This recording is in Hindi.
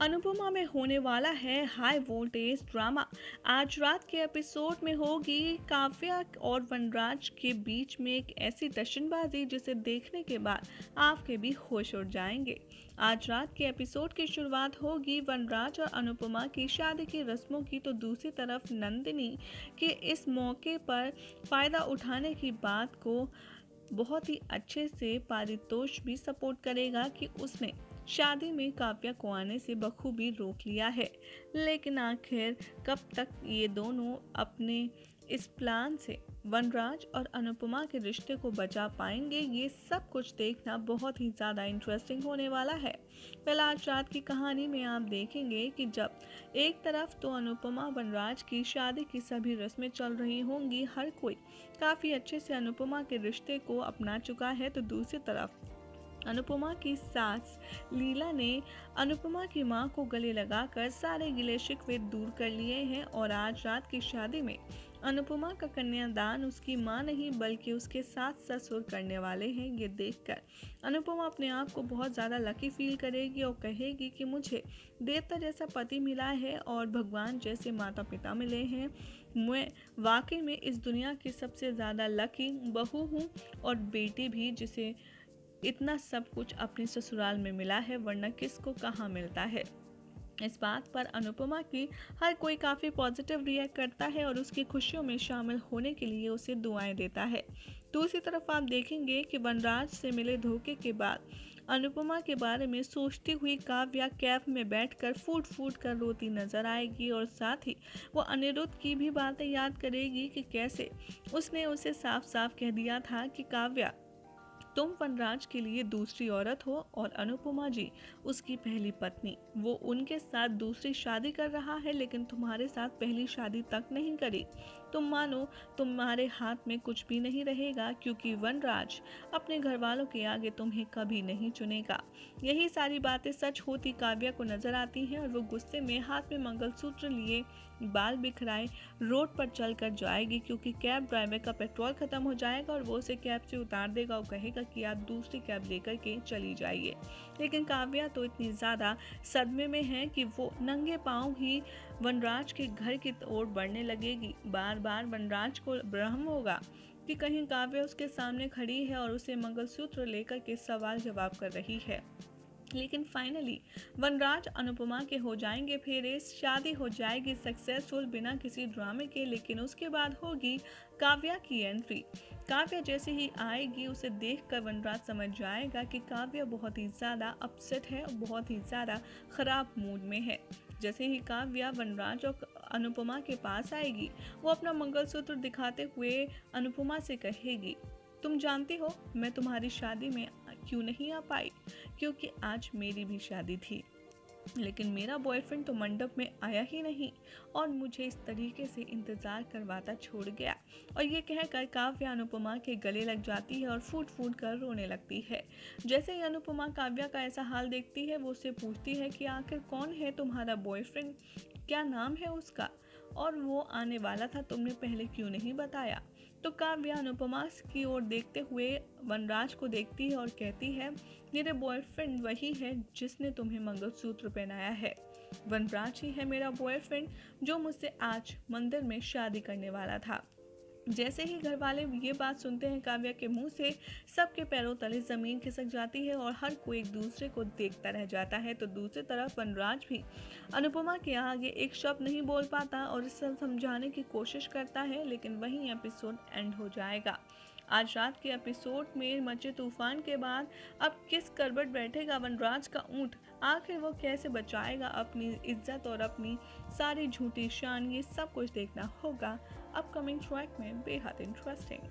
अनुपमा में होने वाला है हाई वोल्टेज ड्रामा। आज रात के एपिसोड में होगी काव्या और वनराज के बीच में एक ऐसी टशनबाजी जिसे देखने के बाद आपके भी होश उड़ जाएंगे। आज रात के एपिसोड की शुरुआत होगी वनराज और अनुपमा की शादी की रस्मों की, तो दूसरी तरफ नंदिनी के इस मौके पर फायदा उठाने की बात को बहुत ही अच्छे से पारितोष भी सपोर्ट करेगा कि उसने शादी में काव्या को आने से बखूबी रोक लिया है। लेकिन आखिर कब तक ये दोनों अपने इस प्लान से वनराज और अनुपमा के रिश्ते को बचा पाएंगे, ये सब कुछ देखना बहुत ही ज़्यादा इंटरेस्टिंग होने वाला है। पहले आज रात की कहानी में आप देखेंगे कि जब एक तरफ तो अनुपमा वनराज की शादी की सभी रस्में चल रही होंगी, हर कोई काफ़ी अच्छे से अनुपमा के रिश्ते को अपना चुका है, तो दूसरी तरफ अनुपमा की सास लीला ने अनुपमा की मां को गले लगाकर सारे गिले शिकवे दूर कर लिए हैं और आज रात की शादी में अनुपमा का कन्यादान उसकी मां नहीं बल्कि उसके सास ससुर करने वाले हैं। ये देखकर अनुपमा अपने आप को बहुत ज़्यादा लकी फील करेगी और कहेगी कि मुझे देवता जैसा पति मिला है और भगवान जैसे माता पिता मिले हैं। मैं वाकई में इस दुनिया की सबसे ज़्यादा लकी बहू हूँ और बेटी भी, जिसे इतना सब कुछ अपने ससुराल में मिला है, वरना किसको कहाँ मिलता है। इस बात पर अनुपमा की हर कोई काफ़ी पॉजिटिव रिएक्ट करता है और उसकी खुशियों में शामिल होने के लिए उसे दुआएं देता है। दूसरी तरफ आप देखेंगे कि वनराज से मिले धोखे के बाद अनुपमा के बारे में सोचती हुई काव्या कैब में बैठकर फूट फूट कर रोती नजर आएगी और साथ ही वो अनिरुद्ध की भी बातें याद करेगी कि कैसे उसने उसे साफ साफ कह दिया था कि काव्या, तुम वनराज के लिए दूसरी औरत हो और अनुपमा जी उसकी पहली पत्नी। वो उनके साथ दूसरी शादी कर रहा है लेकिन तुम्हारे साथ पहली शादी तक नहीं करी। तुम मानो तुम्हारे हाथ में कुछ भी नहीं रहेगा क्योंकि वनराज अपने घर वालों के आगे तुम्हें कभी नहीं चुनेगा। यही सारी बातें सच होती काव्या को नजर आती हैं और वो गुस्से में हाथ में मंगलसूत्र लिए बाल बिखराए रोड पर चल कर जाएगी क्योंकि कैब ड्राइवर का पेट्रोल खत्म हो जाएगा और वो उसे कैब से उतार देगा और कहेगा कि आप दूसरी कैब लेकर के चली जाइए। लेकिन काव्या तो इतनी ज़्यादा सदमे में है कि वो नंगे पाँव ही वनराज के घर की ओर बढ़ने लगेगी। बार बार वनराज को भ्रम होगा कि कहीं काव्या उसके सामने खड़ी है और उसे मंगलसूत्र लेकर के सवाल जवाब कर रही है। लेकिन फाइनली वनराज अनुपमा के हो जाएंगे फेरे, शादी हो जाएगी सक्सेसफुल बिना किसी ड्रामे के। लेकिन उसके बाद होगी काव्या की एंट्री। काव्या जैसे ही आएगी उसे देखकर वनराज समझ जाएगा कि काव्या बहुत ही ज़्यादा अपसेट है और बहुत ही ज़्यादा ख़राब मूड में है। जैसे ही काव्या वनराज और अनुपमा के पास आएगी, वो अपना मंगलसूत्र दिखाते हुए अनुपमा से कहेगी, तुम जानती हो मैं तुम्हारी शादी में क्यों नहीं आ पाई, क्योंकि आज मेरी भी शादी थी लेकिन मेरा बॉयफ्रेंड तो मंडप में आया ही नहीं और मुझे इस तरीके से इंतज़ार करवाता छोड़ गया। और ये कहकर काव्या अनुपमा के गले लग जाती है और फूट फूट कर रोने लगती है। जैसे ही अनुपमा काव्या का ऐसा हाल देखती है वो उससे पूछती है कि आखिर कौन है तुम्हारा बॉयफ्रेंड, क्या नाम है उसका, और वो आने वाला था तुमने पहले क्यों नहीं बताया। तो काव्या अनुपमा की ओर देखते हुए वनराज को देखती है और कहती है, मेरे बॉयफ्रेंड वही है जिसने तुम्हें मंगलसूत्र पहनाया है। वनराज ही है मेरा बॉयफ्रेंड जो मुझसे आज मंदिर में शादी करने वाला था। जैसे ही घर वाले ये बात सुनते हैं काव्या के मुंह से, सबके पैरों तले जमीन खिसक जाती है और हर कोई एक दूसरे को देखता रह जाता है। तो दूसरी तरफ वनराज भी अनुपमा के आगे एक शब्द नहीं बोल पाता और इसे समझाने की कोशिश करता है, लेकिन वहीं एपिसोड एंड हो जाएगा। आज रात के एपिसोड में मचे तूफान के बाद अब किस करवट बैठेगा वनराज का ऊंट, आखिर वो कैसे बचाएगा अपनी इज्जत और अपनी सारी झूठी शान, ये सब कुछ देखना होगा अपकमिंग ट्रैक में। बेहद इंटरेस्टिंग।